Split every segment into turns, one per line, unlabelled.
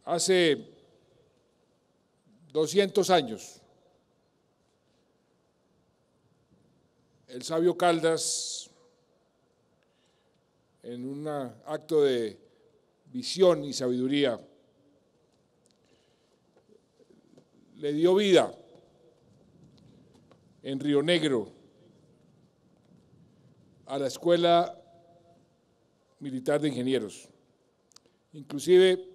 Hace 200 años, el sabio Caldas, en un acto de visión y sabiduría, le dio vida en Río Negro a la Escuela Militar de Ingenieros. Inclusive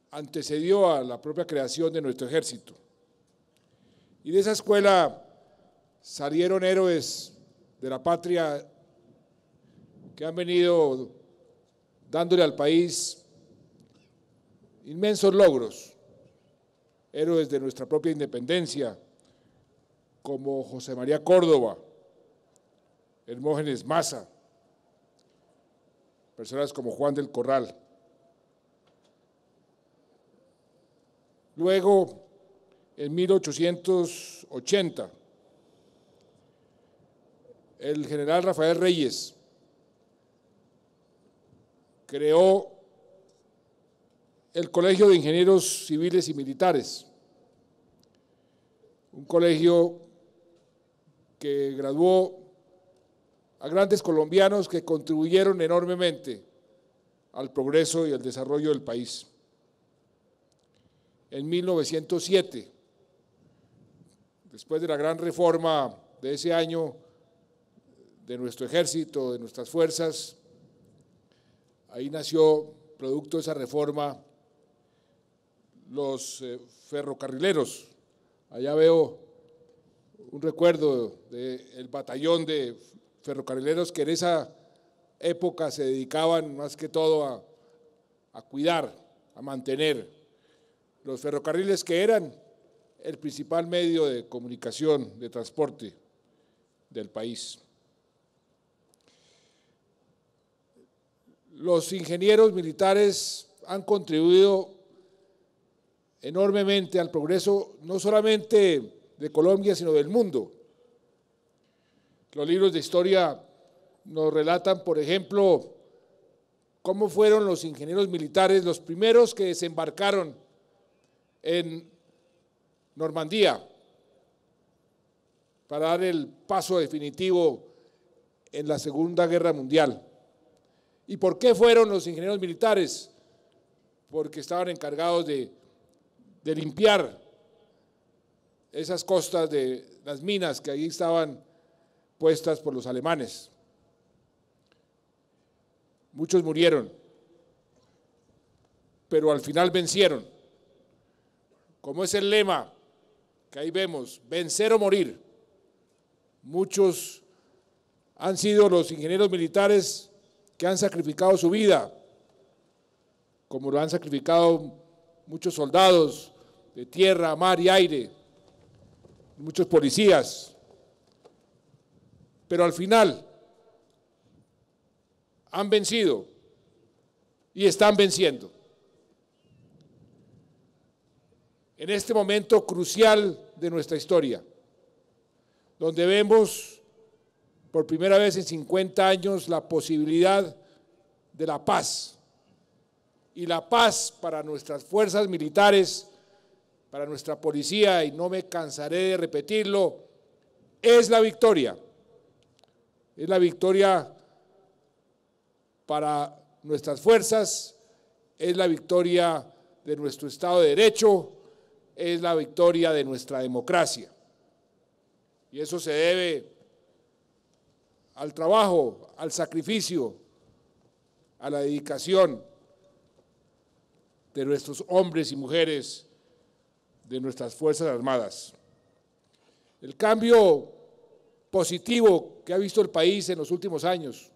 antecedió a la propia creación de nuestro ejército. Y de esa escuela salieron héroes de la patria que han venido dándole al país inmensos logros, héroes de nuestra propia independencia, como José María Córdoba, Hermógenes Maza, personas como Juan del Corral. Luego, en 1880, el general Rafael Reyes creó el Colegio de Ingenieros Civiles y Militares, un colegio que graduó a grandes colombianos que contribuyeron enormemente al progreso y al desarrollo del país. En 1907, después de la gran reforma de ese año de nuestro ejército, de nuestras fuerzas, ahí nació, producto de esa reforma, los ferrocarrileros. Allá veo un recuerdo del batallón de ferrocarrileros que en esa época se dedicaban más que todo a cuidar, a mantener los ferrocarriles, que eran el principal medio de comunicación, de transporte del país. Los ingenieros militares han contribuido enormemente al progreso, no solamente de Colombia, sino del mundo. Los libros de historia nos relatan, por ejemplo, cómo fueron los ingenieros militares los primeros que desembarcaron en Normandía para dar el paso definitivo en la Segunda Guerra Mundial. ¿Y por qué fueron los ingenieros militares? Porque estaban encargados de limpiar esas costas de las minas que ahí estaban puestas por los alemanes. Muchos murieron, pero al final vencieron. Como es el lema que ahí vemos, vencer o morir. Muchos han sido los ingenieros militares que han sacrificado su vida, como lo han sacrificado muchos soldados de tierra, mar y aire, muchos policías, pero al final han vencido y están venciendo. En este momento crucial de nuestra historia, donde vemos por primera vez en 50 años la posibilidad de la paz, y la paz para nuestras fuerzas militares, para nuestra policía, y no me cansaré de repetirlo, es la victoria. Es la victoria para nuestras fuerzas, es la victoria de nuestro Estado de Derecho, es la victoria de nuestra democracia. Y eso se debe al trabajo, al sacrificio, a la dedicación de nuestros hombres y mujeres de nuestras Fuerzas Armadas. El cambio positivo que ha visto el país en los últimos años,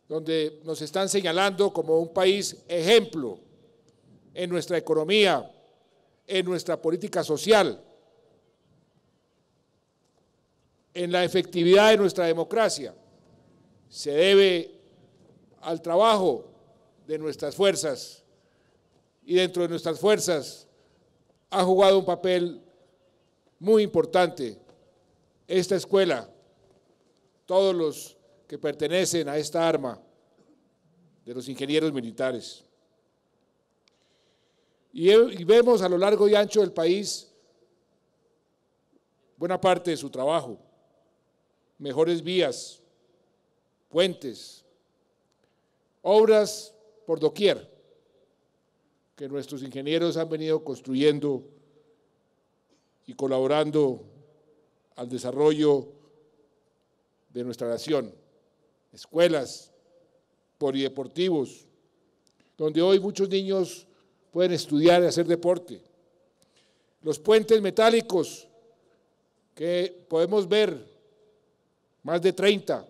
donde nos están señalando como un país ejemplo en nuestra economía, en nuestra política social, en la efectividad de nuestra democracia, se debe al trabajo de nuestras fuerzas, y dentro de nuestras fuerzas ha jugado un papel muy importante esta escuela todos los que pertenecen a esta arma de los ingenieros militares. Y vemos a lo largo y ancho del país buena parte de su trabajo, mejores vías, puentes, obras por doquier que nuestros ingenieros han venido construyendo y colaborando al desarrollo de nuestra nación. Escuelas, polideportivos, donde hoy muchos niños pueden estudiar y hacer deporte. Los puentes metálicos que podemos ver, más de 30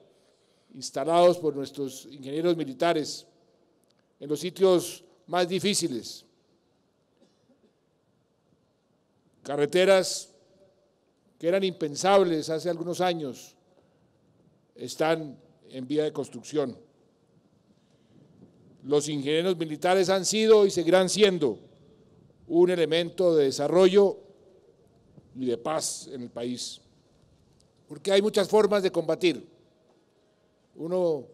instalados por nuestros ingenieros militares en los sitios más difíciles. Carreteras que eran impensables hace algunos años están en vía de construcción. Los ingenieros militares han sido y seguirán siendo un elemento de desarrollo y de paz en el país, porque hay muchas formas de combatir. Uno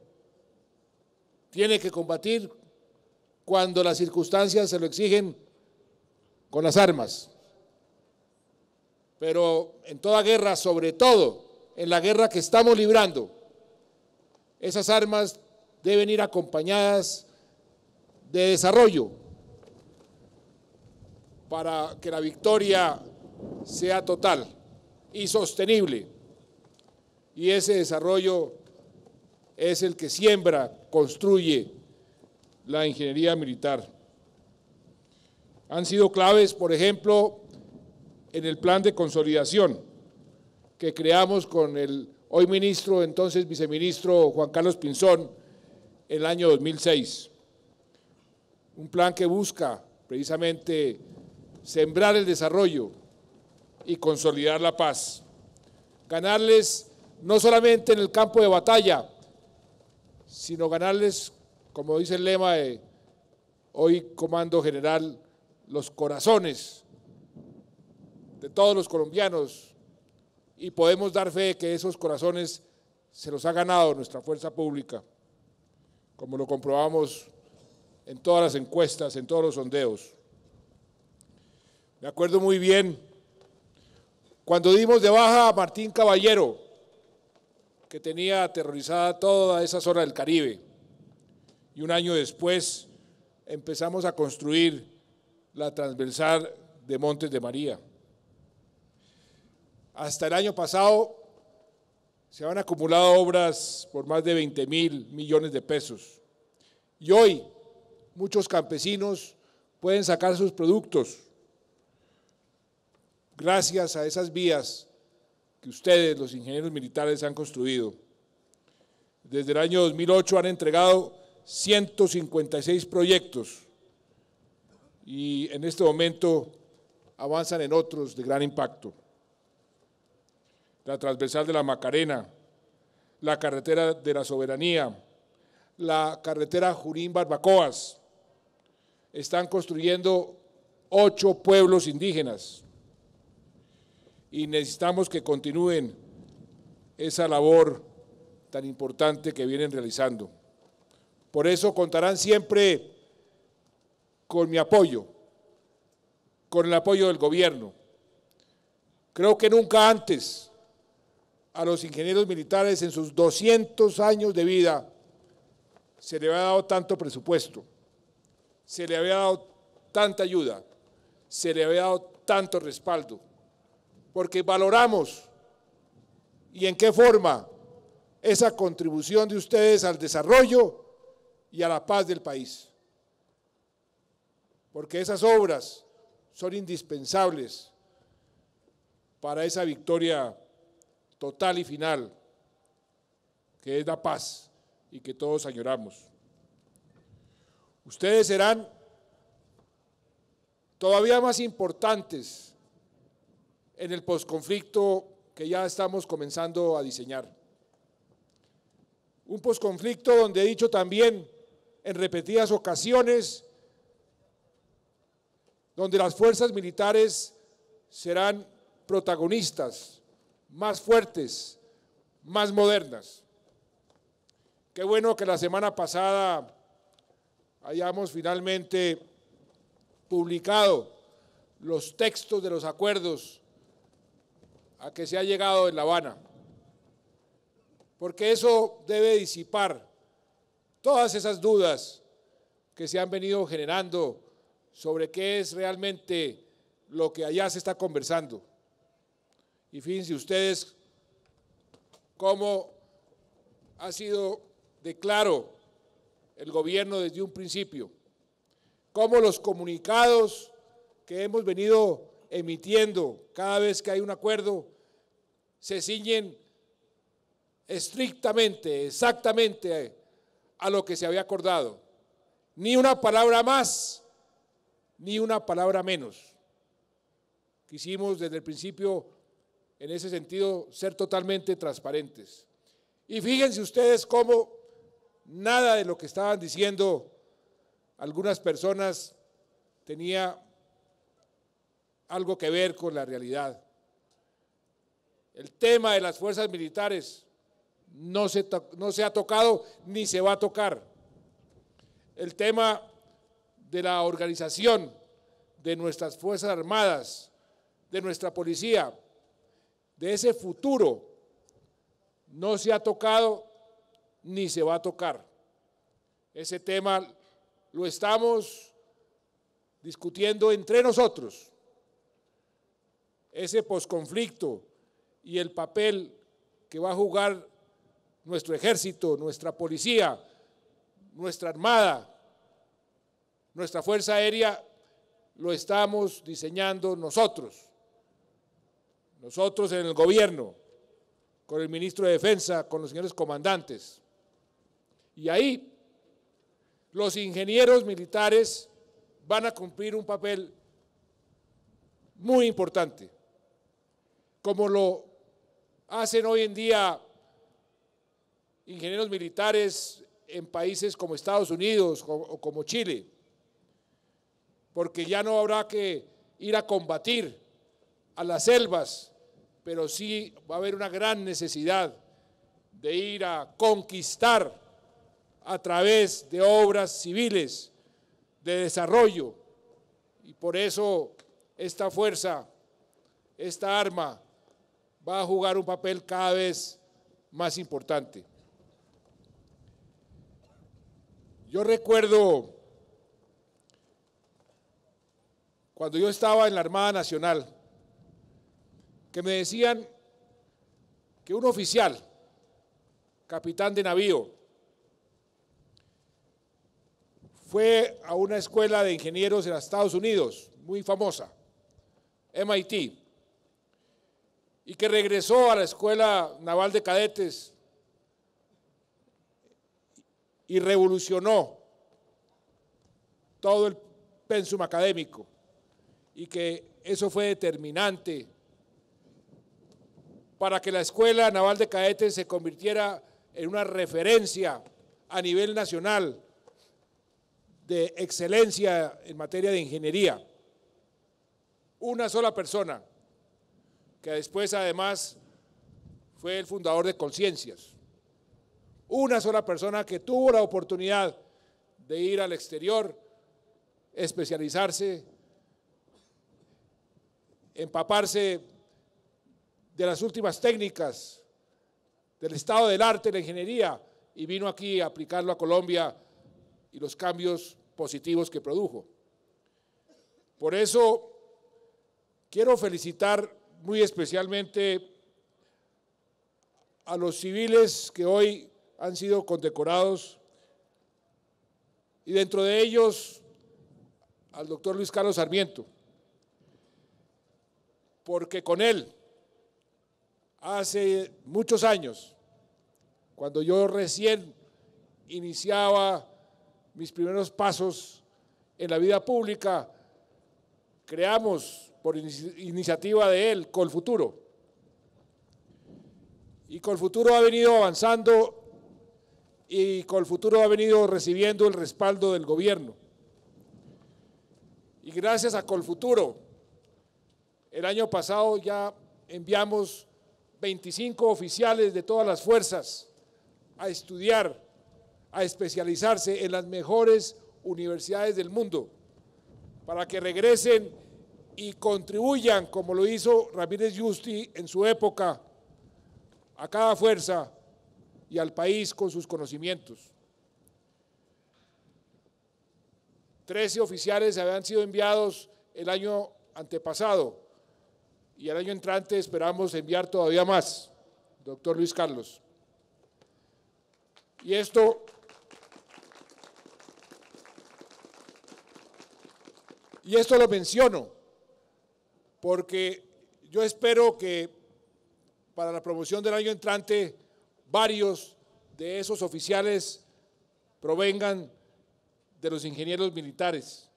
tiene que combatir cuando las circunstancias se lo exigen con las armas, pero en toda guerra, sobre todo en la guerra que estamos librando, esas armas deben ir acompañadas de desarrollo para que la victoria sea total y sostenible. Y ese desarrollo es el que siembra, construye la ingeniería militar. Han sido claves, por ejemplo, en el plan de consolidación que creamos con el hoy ministro, entonces viceministro Juan Carlos Pinzón, en el año 2006. Un plan que busca precisamente sembrar el desarrollo y consolidar la paz. Ganarles no solamente en el campo de batalla, sino ganarles, como dice el lema de hoy Comando General, los corazones de todos los colombianos, y podemos dar fe de que esos corazones se los ha ganado nuestra fuerza pública, como lo comprobamos en todas las encuestas, en todos los sondeos. Me acuerdo muy bien cuando dimos de baja a Martín Caballero, que tenía aterrorizada toda esa zona del Caribe, y un año después empezamos a construir la transversal de Montes de María. Hasta el año pasado se han acumulado obras por más de 20.000 millones de pesos, y hoy muchos campesinos pueden sacar sus productos gracias a esas vías que ustedes, los ingenieros militares, han construido. Desde el año 2008 han entregado 156 proyectos y en este momento avanzan en otros de gran impacto. La transversal de la Macarena, la carretera de la Soberanía, la carretera Junín-Barbacoas. Están construyendo 8 pueblos indígenas y necesitamos que continúen esa labor tan importante que vienen realizando. Por eso contarán siempre con mi apoyo, con el apoyo del gobierno. Creo que nunca antes a los ingenieros militares en sus 200 años de vida se le había dado tanto presupuesto, se le había dado tanta ayuda, se le había dado tanto respaldo, porque valoramos y en qué forma esa contribución de ustedes al desarrollo y a la paz del país, porque esas obras son indispensables para esa victoria total y final, que es la paz y que todos añoramos. Ustedes serán todavía más importantes en el posconflicto que ya estamos comenzando a diseñar. Un posconflicto donde he dicho también en repetidas ocasiones, donde las fuerzas militares serán protagonistas, más fuertes, más modernas. Qué bueno que la semana pasada hayamos finalmente publicado los textos de los acuerdos a que se ha llegado en La Habana, porque eso debe disipar todas esas dudas que se han venido generando sobre qué es realmente lo que allá se está conversando. Y fíjense ustedes cómo ha sido de claro el gobierno desde un principio, cómo los comunicados que hemos venido emitiendo cada vez que hay un acuerdo se ciñen estrictamente, exactamente a lo que se había acordado. Ni una palabra más, ni una palabra menos. Quisimos desde el principio, en ese sentido, ser totalmente transparentes. Y fíjense ustedes cómo nada de lo que estaban diciendo algunas personas tenía algo que ver con la realidad. El tema de las fuerzas militares no se ha tocado ni se va a tocar. El tema de la organización de nuestras Fuerzas Armadas, de nuestra policía, de ese futuro, no se ha tocado ni se va a tocar. Ese tema lo estamos discutiendo entre nosotros. Ese posconflicto y el papel que va a jugar nuestro ejército, nuestra policía, nuestra armada, nuestra fuerza aérea, lo estamos diseñando nosotros en el gobierno, con el ministro de Defensa, con los señores comandantes. Y ahí los ingenieros militares van a cumplir un papel muy importante, como lo hacen hoy en día ingenieros militares en países como Estados Unidos o como Chile, porque ya no habrá que ir a combatir a las selvas, pero sí va a haber una gran necesidad de ir a conquistar a través de obras civiles, de desarrollo, y por eso esta fuerza, esta arma, va a jugar un papel cada vez más importante. Yo recuerdo cuando yo estaba en la Armada Nacional, que me decían que un oficial, capitán de navío, fue a una escuela de ingenieros en los Estados Unidos, muy famosa, MIT, y que regresó a la Escuela Naval de Cadetes y revolucionó todo el pensum académico, y que eso fue determinante para que la Escuela Naval de Cadetes se convirtiera en una referencia a nivel nacional de excelencia en materia de ingeniería. Una sola persona, que después además fue el fundador de Conciencias. Una sola persona que tuvo la oportunidad de ir al exterior, especializarse, empaparse de las últimas técnicas del estado del arte de la ingeniería, y vino aquí a aplicarlo a Colombia y los cambios positivos que produjo. Por eso quiero felicitar muy especialmente a los civiles que hoy han sido condecorados, y dentro de ellos al doctor Luis Carlos Sarmiento, porque con él hace muchos años, cuando yo recién iniciaba mis primeros pasos en la vida pública, creamos por iniciativa de él Colfuturo, y Colfuturo ha venido avanzando, y Colfuturo ha venido recibiendo el respaldo del gobierno, y gracias a Colfuturo el año pasado ya enviamos 25 oficiales de todas las fuerzas a estudiar a especializarse en las mejores universidades del mundo, para que regresen y contribuyan, como lo hizo Ramírez Yusti en su época, a cada fuerza y al país con sus conocimientos. 13 oficiales habían sido enviados el año antepasado y el año entrante esperamos enviar todavía más, doctor Luis Carlos. Y esto lo menciono porque yo espero que para la promoción del año entrante varios de esos oficiales provengan de los ingenieros militares,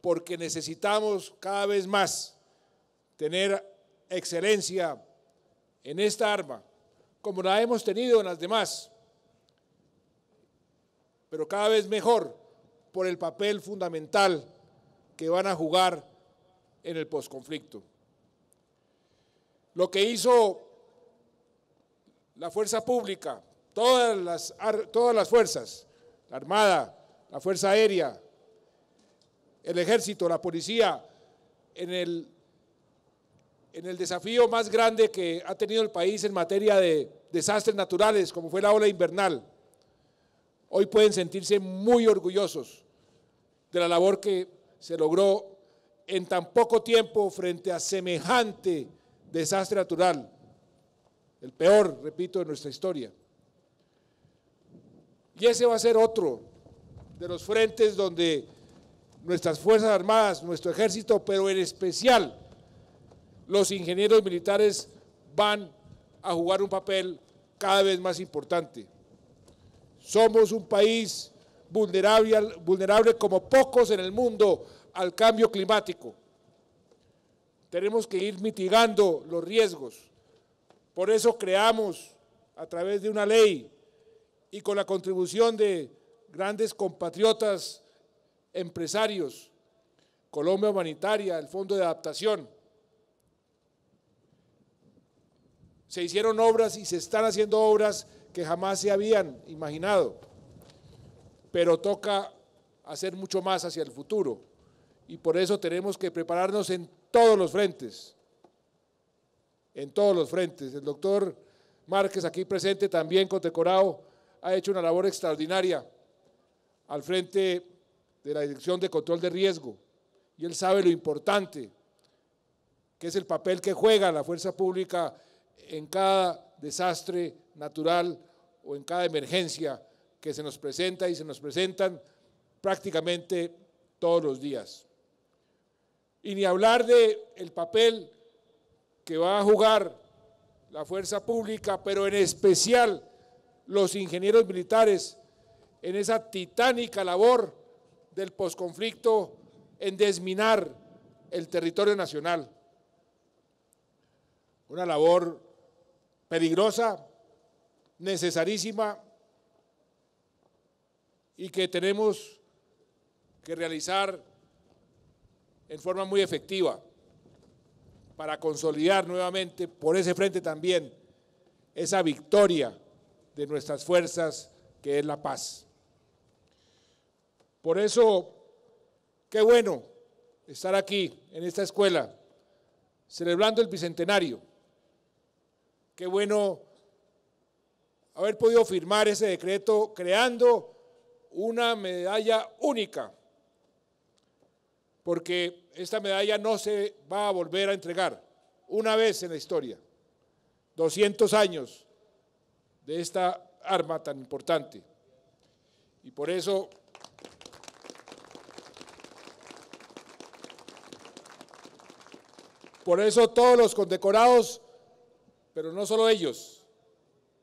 porque necesitamos cada vez más tener excelencia en esta arma, como la hemos tenido en las demás, pero cada vez mejor por el papel fundamental que van a jugar en el posconflicto. Lo que hizo la fuerza pública, todas las fuerzas, la Armada, la Fuerza Aérea, el Ejército, la Policía, en el desafío más grande que ha tenido el país en materia de desastres naturales, como fue la ola invernal, hoy pueden sentirse muy orgullosos de la labor que se logró en tan poco tiempo frente a semejante desastre natural, el peor, repito, de nuestra historia. Y ese va a ser otro de los frentes donde nuestras Fuerzas Armadas, nuestro Ejército, pero en especial los ingenieros militares van a jugar un papel cada vez más importante. Somos un país vulnerable como pocos en el mundo al cambio climático. Tenemos que ir mitigando los riesgos. Por eso creamos, a través de una ley y con la contribución de grandes compatriotas empresarios, Colombia Humanitaria, el Fondo de Adaptación, se hicieron obras y se están haciendo obras que jamás se habían imaginado, pero toca hacer mucho más hacia el futuro y por eso tenemos que prepararnos en todos los frentes, en todos los frentes. El doctor Márquez, aquí presente, también condecorado, ha hecho una labor extraordinaria al frente de la Dirección de Control de Riesgo y él sabe lo importante que es el papel que juega la fuerza pública en cada desastre natural o en cada emergencia que se nos presenta y se nos presentan prácticamente todos los días. Y ni hablar del papel que va a jugar la fuerza pública, pero en especial los ingenieros militares en esa titánica labor del posconflicto en desminar el territorio nacional. Una labor peligrosa, necesarísima y que tenemos que realizar en forma muy efectiva para consolidar nuevamente por ese frente también esa victoria de nuestras fuerzas que es la paz. Por eso, qué bueno estar aquí en esta escuela celebrando el bicentenario. Qué bueno haber podido firmar ese decreto creando una medalla única, porque esta medalla no se va a volver a entregar una vez en la historia. 200 años de esta arma tan importante. Y por eso todos los condecorados, pero no solo ellos,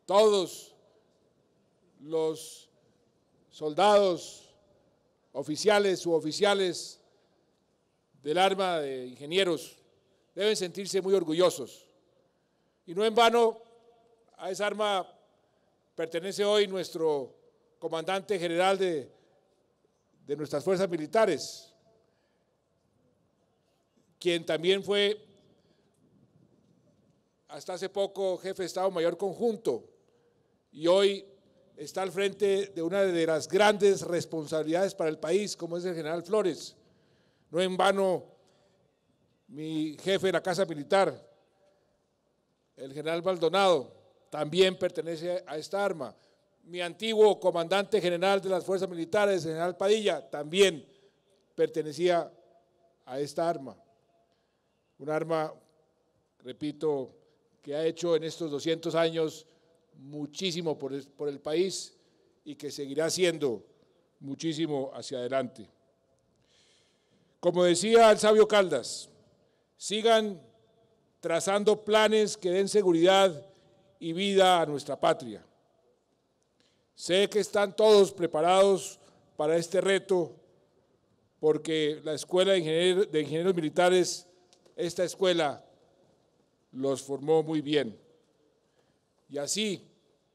todos los soldados, oficiales, suboficiales del arma de ingenieros deben sentirse muy orgullosos. Y no en vano, a esa arma pertenece hoy nuestro comandante general de nuestras fuerzas militares, quien también fue hasta hace poco jefe de Estado Mayor Conjunto y hoy está al frente de una de las grandes responsabilidades para el país, como es el general Flores. No en vano, mi jefe de la Casa Militar, el general Maldonado, también pertenece a esta arma. Mi antiguo comandante general de las Fuerzas Militares, el general Padilla, también pertenecía a esta arma. Un arma, repito, que ha hecho en estos 200 años muchísimo por el país y que seguirá haciendo muchísimo hacia adelante. Como decía el sabio Caldas, sigan trazando planes que den seguridad y vida a nuestra patria. Sé que están todos preparados para este reto, porque la Escuela de Ingenieros Militares, esta escuela, los formó muy bien. Y así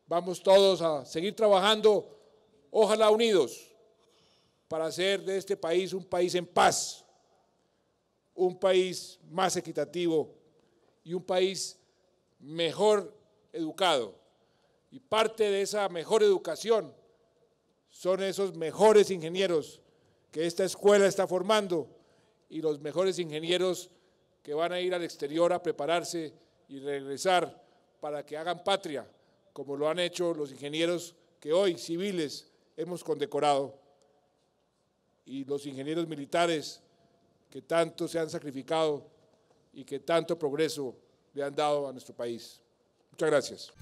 vamos todos a seguir trabajando, ojalá unidos, para hacer de este país un país en paz, un país más equitativo y un país mejor educado. Y parte de esa mejor educación son esos mejores ingenieros que esta escuela está formando y los mejores ingenieros que van a ir al exterior a prepararse y regresar para que hagan patria, como lo han hecho los ingenieros que hoy, civiles, hemos condecorado, y los ingenieros militares que tanto se han sacrificado y que tanto progreso le han dado a nuestro país. Muchas gracias.